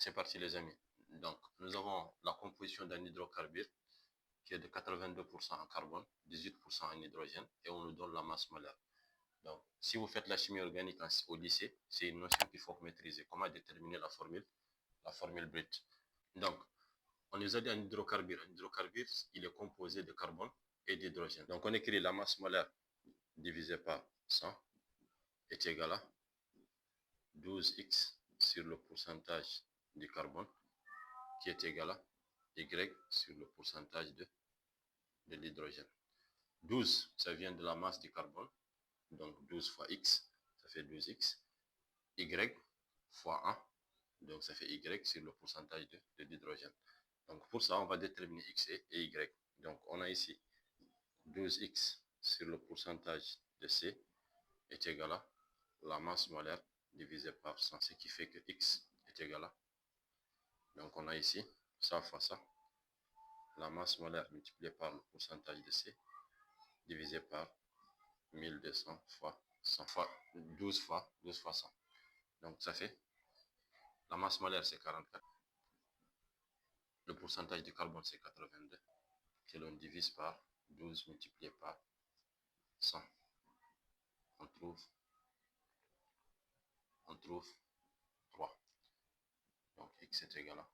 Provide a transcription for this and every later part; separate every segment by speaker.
Speaker 1: C'est parti les amis. Donc, nous avons la composition d'un hydrocarbure qui est de 82% en carbone, 18% en hydrogène, et on nous donne la masse molaire. Donc, si vous faites la chimie organique au lycée, c'est une notion qu'il faut maîtriser. Comment déterminer la formule brute. Donc, on nous a dit un hydrocarbure. Un hydrocarbure, il est composé de carbone et d'hydrogène. Donc, on écrit la masse molaire divisé par 100 est égal à 12x sur le pourcentage du carbone qui est égal à Y sur le pourcentage de l'hydrogène. 12, ça vient de la masse du carbone. Donc 12 fois X, ça fait 12X. Y fois 1, donc ça fait Y sur le pourcentage de l'hydrogène. Donc pour ça, on va déterminer X et Y. Donc on a ici 12X sur le pourcentage de C est égal à la masse molaire divisé par 100, ce qui fait que X est égal à, donc on a ici ça fois ça, la masse molaire multipliée par le pourcentage de C divisé par 1200 fois 100 fois 12 fois 100. Donc ça fait, la masse molaire c'est 44, le pourcentage de carbone c'est 82, que l'on divise par 12 multiplié par 100. On trouve 3. Donc X est égal à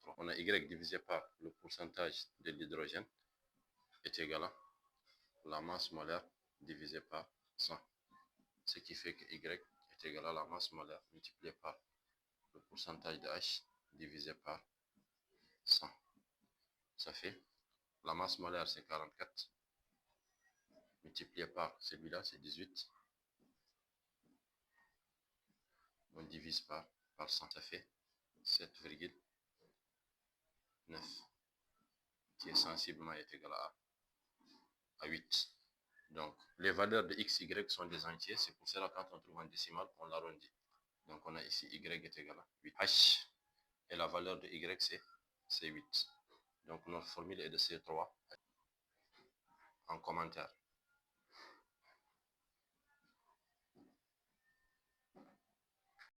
Speaker 1: 3. On a Y divisé par le pourcentage de l'hydrogène est égal à la masse molaire divisé par 100. Ce qui fait que Y est égal à la masse molaire multipliée par le pourcentage de H divisé par 100. Ça fait, la masse molaire c'est 44, multiplié par celui-là c'est 18. On divise par 100, ça fait 7,9, qui est sensiblement égal à 8. Donc, les valeurs de x, y sont des entiers. C'est pour cela, quand on trouve un décimal, on l'arrondit. Donc, on a ici y est égal à 8. H, et la valeur de y, c'est 8. Donc, notre formule est de C3 en commentaire.